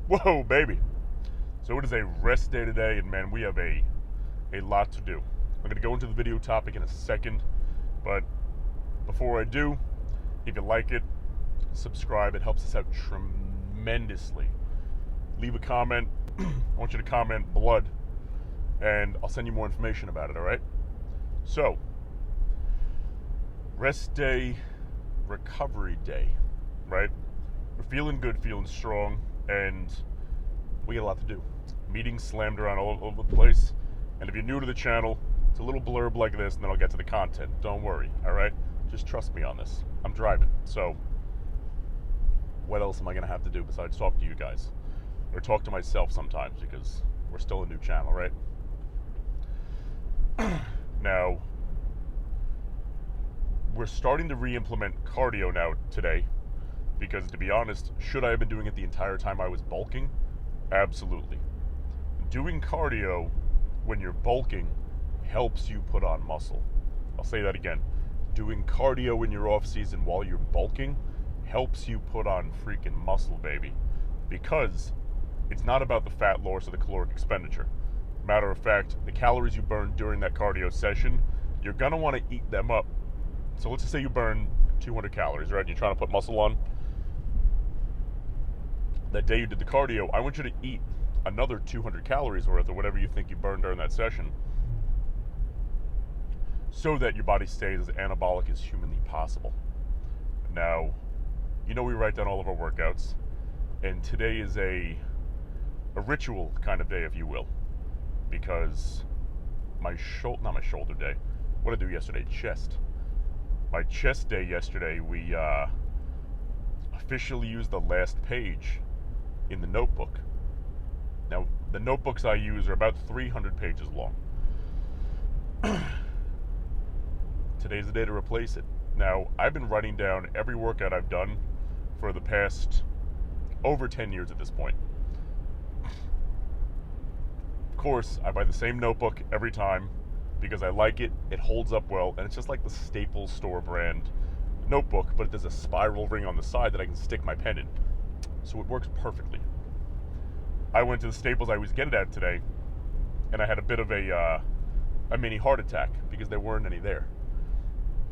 Whoa, baby. So it is a rest day today, and man, we have a lot to do. I'm going to go into the video topic in a second, but before I do, if you like it, subscribe. It helps us out tremendously. Leave a comment. I want you to comment blood, and I'll send you more information about it, all right? So, rest day, recovery day, right? We're feeling good, feeling strong, and we got a lot to do. Meetings slammed around all over the place, and if you're new to the channel, it's a little blurb like this, and then I'll get to the content. Don't worry, all right? Just trust me on this. I'm driving, so what else am I going to have to do besides talk to you guys? Or talk to myself sometimes, because we're still a new channel, right? Now, we're starting to re-implement cardio now today, because to be honest, should I have been doing it the entire time I was bulking? Absolutely. Doing cardio when you're bulking helps you put on muscle. I'll say that again. Doing cardio when you're off season while you're bulking helps you put on freaking muscle, baby. Because it's not about the fat loss or the caloric expenditure. Matter of fact, the calories you burn during that cardio session, you're gonna want to eat them up. So let's just say you burn 200 calories, right? And you're trying to put muscle on. That day you did the cardio, I want you to eat another 200 calories worth, or whatever you think you burned during that session, so that your body stays as anabolic as humanly possible. Now, you know we write down all of our workouts, and today is a ritual kind of day, if you will, because not my shoulder day. What did I do yesterday? Chest. My chest day yesterday, we officially used the last page in the notebook. Now, the notebooks I use are about 300 pages long. Today's the day to replace it. Now, I've been writing down every workout I've done for the past over 10 years at this point. Of course, I buy the same notebook every time because I like it, it holds up well, and it's just like the Staples store brand notebook, but there's a spiral ring on the side that I can stick my pen in. So it works perfectly. I went to the Staples I always get it at today, and I had a bit of a mini heart attack because there weren't any there.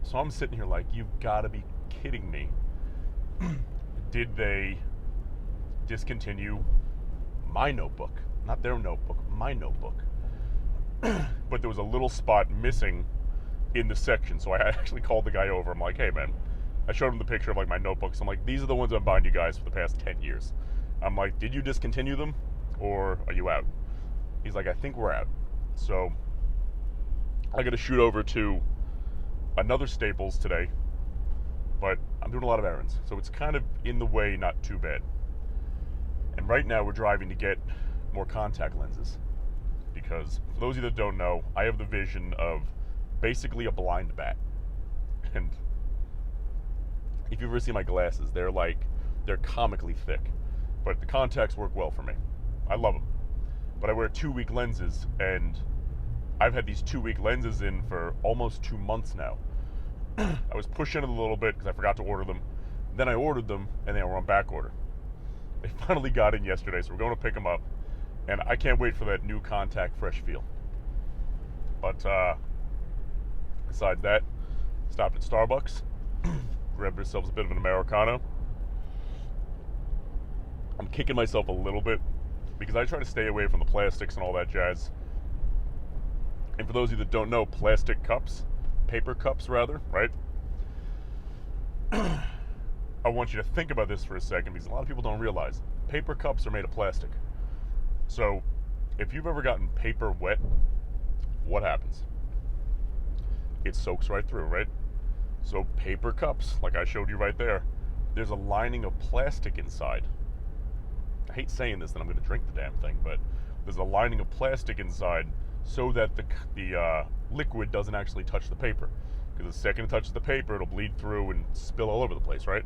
So I'm sitting here like, you've got to be kidding me. Did they discontinue my notebook? Not their notebook, my notebook. But there was a little spot missing in the section, so I actually called the guy over. I'm like, hey man, I showed him the picture of like my notebooks. I'm like, these are the ones I've buying you guys for the past 10 years. I'm like, did you discontinue them, or are you out? He's like, I think we're out. So I got to shoot over to another Staples today, but I'm doing a lot of errands, so it's kind of in the way, not too bad. And right now we're driving to get more contact lenses, because for those of you that don't know, I have the vision of basically a blind bat. And if you ever see my glasses, they're comically thick, but the contacts work well for me. I love them. But I wear 2-week lenses, and I've had these 2-week lenses in for almost 2 months now. I was pushing it a little bit because I forgot to order them. Then I ordered them, and they were on back order. They finally got in yesterday, so we're going to pick them up. And I can't wait for that new contact fresh feel. But besides that, stopped at Starbucks, grabbed ourselves a bit of an Americano. I'm kicking myself a little bit because I try to stay away from the plastics and all that jazz. And for those of you that don't know, plastic cups, paper cups rather, right? I want you to think about this for a second, because a lot of people don't realize paper cups are made of plastic. So if you've ever gotten paper wet, what happens? It soaks right through, right? So paper cups, like I showed you right there, there's a lining of plastic inside. I hate saying this, that I'm going to drink the damn thing, but there's a lining of plastic inside so that the liquid doesn't actually touch the paper. Because the second it touches the paper, it'll bleed through and spill all over the place, right?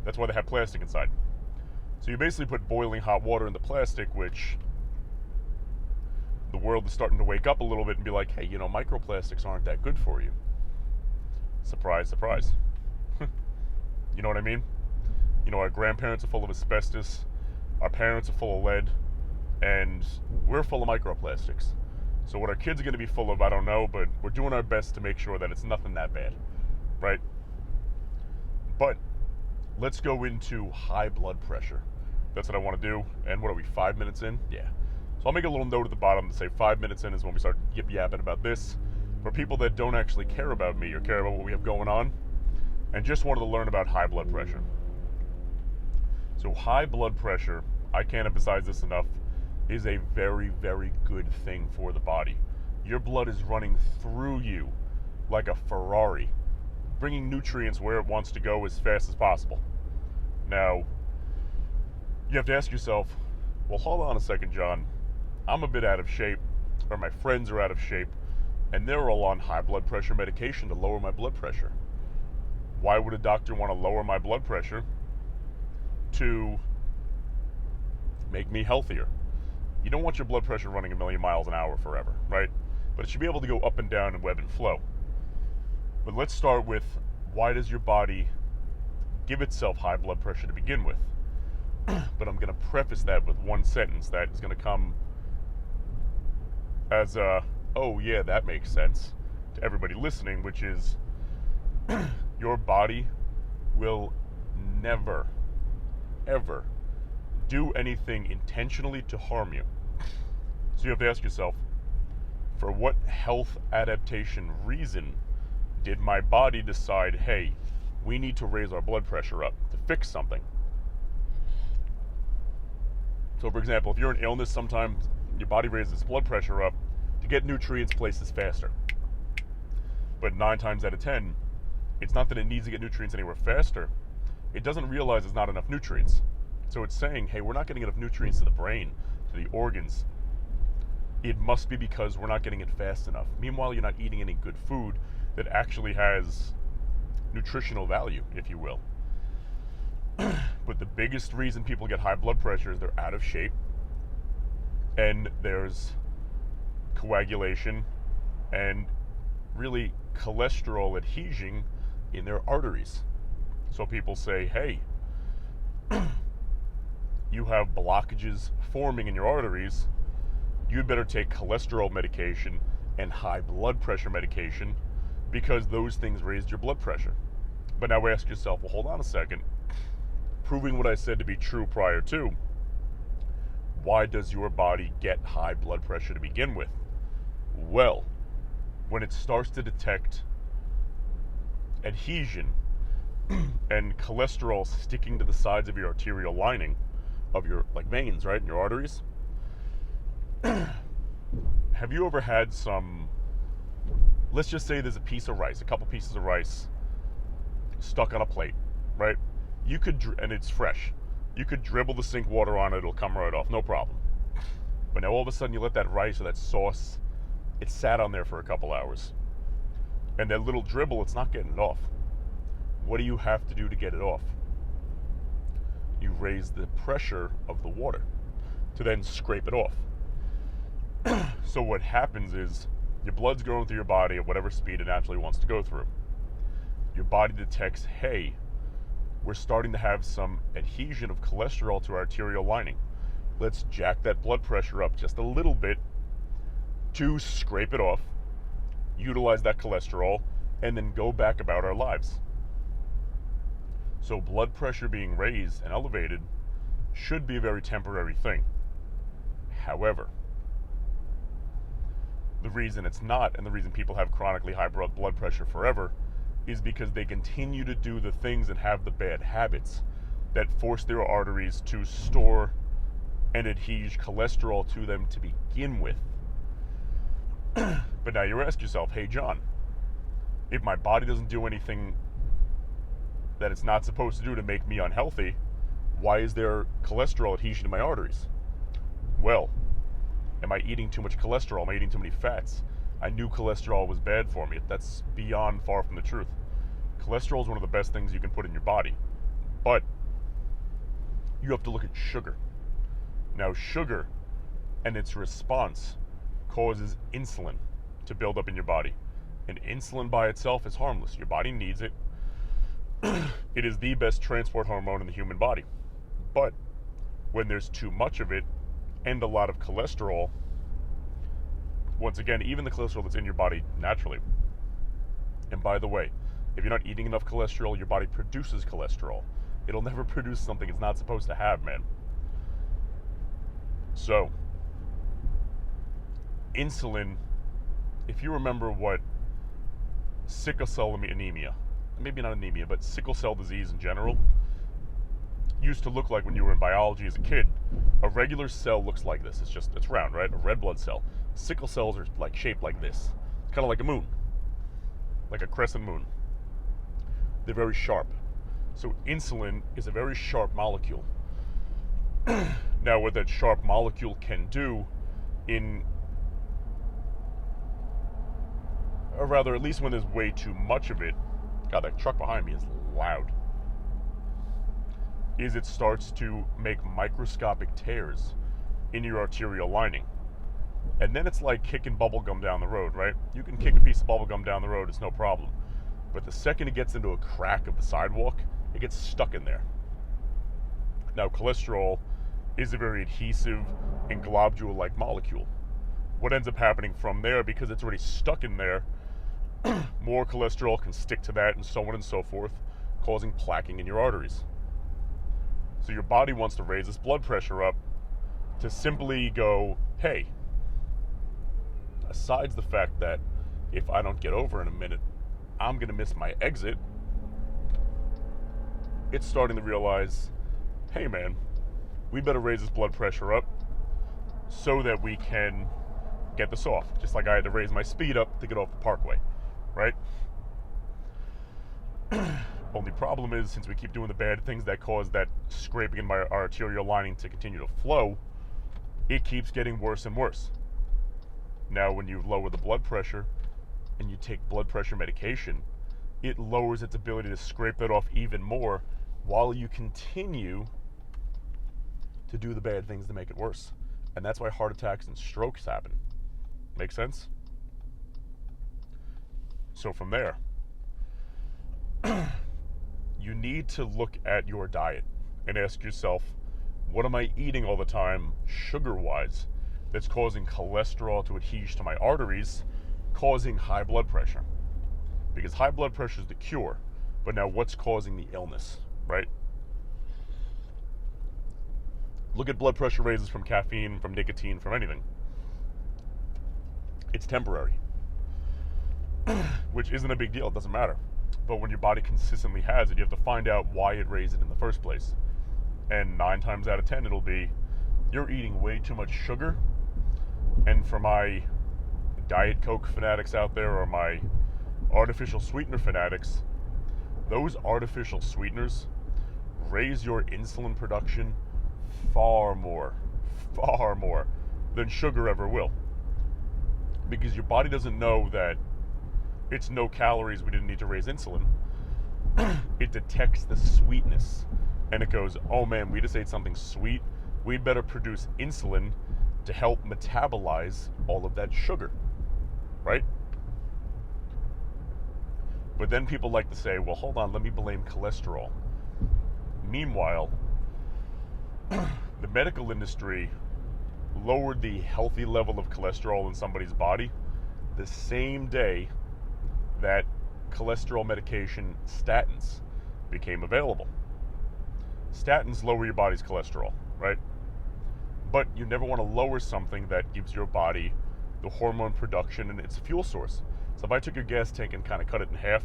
That's why they have plastic inside. So you basically put boiling hot water in the plastic, which the world is starting to wake up a little bit and be like, hey, you know, microplastics aren't that good for you. Surprise, surprise. You know what I mean? You know, our grandparents are full of asbestos. Our parents are full of lead, and we're full of microplastics. So what our kids are going to be full of, I don't know, but we're doing our best to make sure that it's nothing that bad, right? But let's go into high blood pressure. That's what I want to do. And what are we, 5 minutes in? Yeah. So I'll make a little note at the bottom to say 5 minutes in is when we start yip-yapping about this. For people that don't actually care about me or care about what we have going on and just wanted to learn about high blood pressure. So high blood pressure, I can't emphasize this enough, is a very, very good thing for the body. Your blood is running through you like a Ferrari, bringing nutrients where it wants to go as fast as possible. Now, you have to ask yourself, well, hold on a second, John. I'm a bit out of shape, or my friends are out of shape, and they're all on high blood pressure medication to lower my blood pressure. Why would a doctor want to lower my blood pressure? To make me healthier. You don't want your blood pressure running a million miles an hour forever, right? But it should be able to go up and down and ebb and flow. But let's start with, why does your body give itself high blood pressure to begin with? But I'm going to preface that with one sentence that is going to come as a, oh yeah, that makes sense to everybody listening, which is your body will never, ever do anything intentionally to harm you. So you have to ask yourself, for what health adaptation reason did my body decide, hey, we need to raise our blood pressure up to fix something? So for example, if you're in illness, sometimes your body raises blood pressure up to get nutrients places faster. But 9 times out of 10, it's not that it needs to get nutrients anywhere faster. It doesn't realize there's not enough nutrients. So it's saying, hey, we're not getting enough nutrients to the brain, to the organs. It must be because we're not getting it fast enough. Meanwhile, you're not eating any good food that actually has nutritional value, if you will. But the biggest reason people get high blood pressure is they're out of shape, and there's coagulation and really cholesterol adhesion in their arteries. So people say, hey, you have blockages forming in your arteries, you'd better take cholesterol medication and high blood pressure medication because those things raised your blood pressure. But now ask yourself, well, hold on a second. Proving what I said to be true prior to, why does your body get high blood pressure to begin with? Well, when it starts to detect adhesion and cholesterol sticking to the sides of your arterial lining of your veins, right, in your arteries. Have you ever had some, let's just say there's a piece of rice, a couple pieces of rice stuck on a plate, right? You could, and it's fresh. You could dribble the sink water on it, it'll come right off, no problem. But now all of a sudden you let that rice or that sauce, it sat on there for a couple hours. And that little dribble, it's not getting it off. What do you have to do to get it off? You raise the pressure of the water to then scrape it off. So what happens is your blood's going through your body at whatever speed it naturally wants to go through. Your body detects, hey, we're starting to have some adhesion of cholesterol to our arterial lining. Let's jack that blood pressure up just a little bit to scrape it off, utilize that cholesterol, and then go back about our lives. So blood pressure being raised and elevated should be a very temporary thing. However, the reason it's not, and the reason people have chronically high blood pressure forever, is because they continue to do the things and have the bad habits that force their arteries to store and adhere cholesterol to them to begin with. But now you ask yourself, hey John, if my body doesn't do anything that it's not supposed to do to make me unhealthy, why is there cholesterol adhesion in my arteries? Well, am I eating too much cholesterol? Am I eating too many fats? I knew cholesterol was bad for me. That's beyond far from the truth. Cholesterol is one of the best things you can put in your body. But you have to look at sugar. Now, sugar and its response causes insulin to build up in your body. And insulin by itself is harmless. Your body needs it. It is the best transport hormone in the human body. But when there's too much of it and a lot of cholesterol, once again, even the cholesterol that's in your body naturally. And by the way, if you're not eating enough cholesterol, your body produces cholesterol. It'll never produce something it's not supposed to have, man. So, insulin, if you remember what sickle cell anemia, maybe not anemia, but sickle cell disease in general, used to look like when you were in biology as a kid. A regular cell looks like this. It's round, right? A red blood cell. Sickle cells are like shaped like this. It's kind of like a moon, like a crescent moon. They're very sharp. So insulin is a very sharp molecule. Now, what that sharp molecule can do or rather, at least when there's way too much of it, God, that truck behind me is loud, is it starts to make microscopic tears in your arterial lining. And then it's like kicking bubble gum down the road, right? You can kick a piece of bubble gum down the road, it's no problem. But the second it gets into a crack of the sidewalk, it gets stuck in there. Now, cholesterol is a very adhesive and globule-like molecule. What ends up happening from there, because it's already stuck in there, more cholesterol can stick to that and so on and so forth, causing plaquing in your arteries. So your body wants to raise its blood pressure up to simply go, hey, besides the fact that if I don't get over in a minute, I'm going to miss my exit, it's starting to realize, hey man, we better raise this blood pressure up so that we can get this off. Just like I had to raise my speed up to get off the parkway, right? Only problem is, since we keep doing the bad things that cause that scraping in my arterial lining to continue to flow, it keeps getting worse and worse. Now, when you lower the blood pressure and you take blood pressure medication, it lowers its ability to scrape that off even more while you continue to do the bad things to make it worse. And that's why heart attacks and strokes happen. Make sense? So from there, you need to look at your diet and ask yourself, what am I eating all the time, sugar-wise, that's causing cholesterol to adhere to my arteries, causing high blood pressure? Because high blood pressure is the cure, but now what's causing the illness, right? Look at blood pressure raises from caffeine, from nicotine, from anything. It's temporary, which isn't a big deal, it doesn't matter. But when your body consistently has it, you have to find out why it raised it in the first place. And 9 times out of 10, it'll be, you're eating way too much sugar. And for my Diet Coke fanatics out there, or my artificial sweetener fanatics, those artificial sweeteners raise your insulin production far more than sugar ever will. Because your body doesn't know that it's no calories, we didn't need to raise insulin. It detects the sweetness and it goes, oh man, we just ate something sweet, we better produce insulin to help metabolize all of that sugar, right? But then people like to say, well, hold on, let me blame cholesterol. Meanwhile, the medical industry lowered the healthy level of cholesterol in somebody's body the same day that cholesterol medication, statins, became available. Statins lower your body's cholesterol, right? But you never want to lower something that gives your body the hormone production and its fuel source. So if I took your gas tank and kind of cut it in half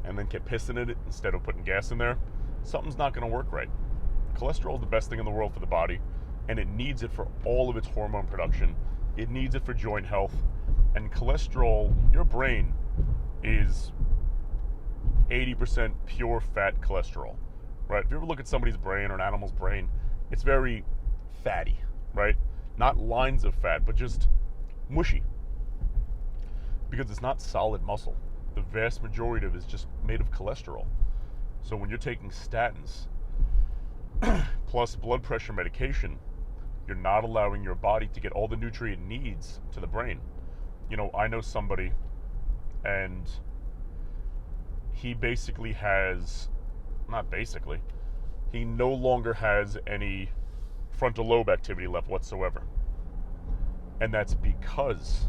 and then kept pissing in it instead of putting gas in there, something's not going to work right. Cholesterol is the best thing in the world for the body, and it needs it for all of its hormone production. It needs it for joint health. And cholesterol, your brain is 80% pure fat cholesterol, right? If you ever look at somebody's brain or an animal's brain, it's very fatty, right? Not lines of fat, but just mushy. Because it's not solid muscle. The vast majority of it is just made of cholesterol. So when you're taking statins, plus blood pressure medication, you're not allowing your body to get all the nutrient needs to the brain. You know, I know somebody, and he basically has, not basically, he no longer has any frontal lobe activity left whatsoever. And that's because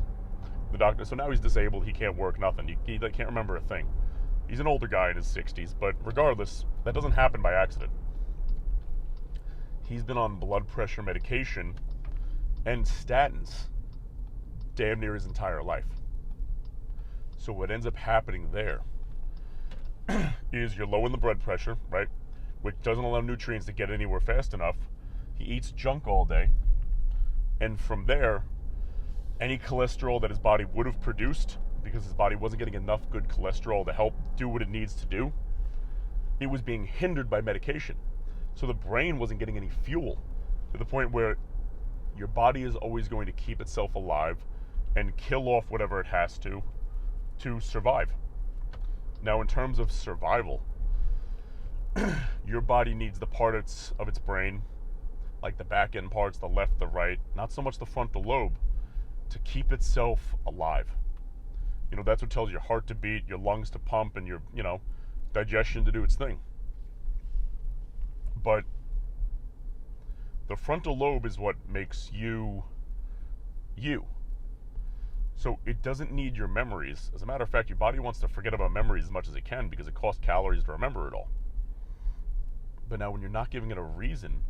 the doctor, so now he's disabled, he can't work, nothing. He can't remember a thing. He's an older guy in his 60s, but regardless, that doesn't happen by accident. He's been on blood pressure medication and statins damn near his entire life. So what ends up happening there is you're low in the blood pressure, right? Which doesn't allow nutrients to get anywhere fast enough. He eats junk all day. And from there, any cholesterol that his body would have produced, because his body wasn't getting enough good cholesterol to help do what it needs to do, it was being hindered by medication. So the brain wasn't getting any fuel, to the point where your body is always going to keep itself alive and kill off whatever it has to survive. Now, in terms of survival, your body needs the parts of its brain, like the back end parts, the left, the right, not so much the frontal lobe, to keep itself alive. You know, that's what tells your heart to beat, your lungs to pump, and your, digestion to do its thing. But the frontal lobe is what makes you, you. So it doesn't need your memories. As a matter of fact, your body wants to forget about memories as much as it can because it costs calories to remember it all. But now when you're not giving it a reason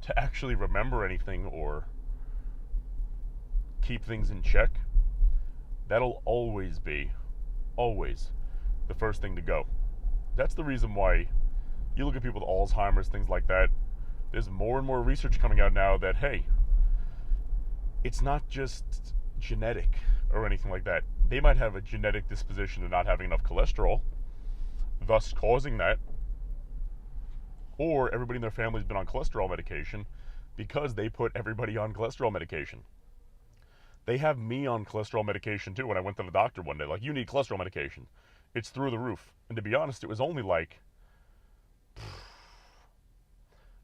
to actually remember anything or keep things in check, that'll always be the first thing to go. That's the reason why you look at people with Alzheimer's, things like that. There's more and more research coming out now that, hey, it's not just genetic or anything like that. They might have a genetic disposition to not having enough cholesterol, thus causing that. Or everybody in their family's been on cholesterol medication because they put everybody on cholesterol medication. They have me on cholesterol medication too when I went to the doctor one day. Like, you need cholesterol medication. It's through the roof. And to be honest, it was only like,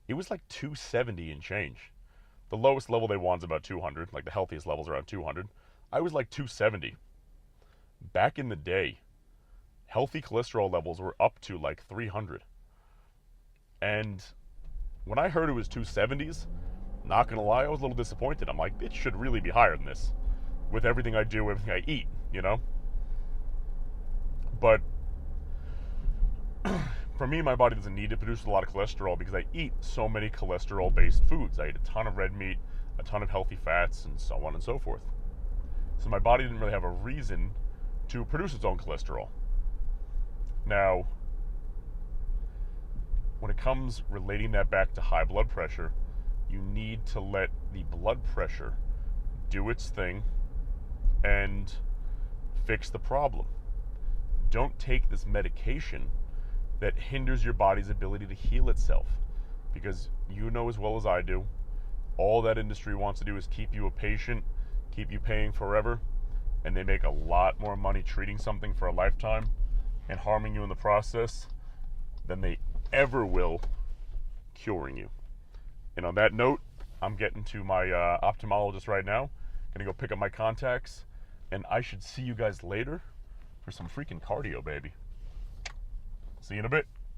it was like 270 and change. The lowest level they want is about 200. Like, the healthiest level's around 200. I was like 270. Back in the day, healthy cholesterol levels were up to like 300. And when I heard it was 270s, not gonna lie, I was a little disappointed. I'm like, it should really be higher than this with everything I do, everything I eat, But for me, my body doesn't need to produce a lot of cholesterol because I eat so many cholesterol-based foods. I eat a ton of red meat, a ton of healthy fats, and so on and so forth. So my body didn't really have a reason to produce its own cholesterol. Now, when it comes relating that back to high blood pressure, you need to let the blood pressure do its thing and fix the problem. Don't take this medication that hinders your body's ability to heal itself, because you know as well as I do, all that industry wants to do is keep you a patient, keep you paying forever, and they make a lot more money treating something for a lifetime and harming you in the process than they ever will curing you. And on that note, I'm getting to my ophthalmologist right now. Gonna go pick up my contacts, and I should see you guys later for some freaking cardio, baby. See you in a bit.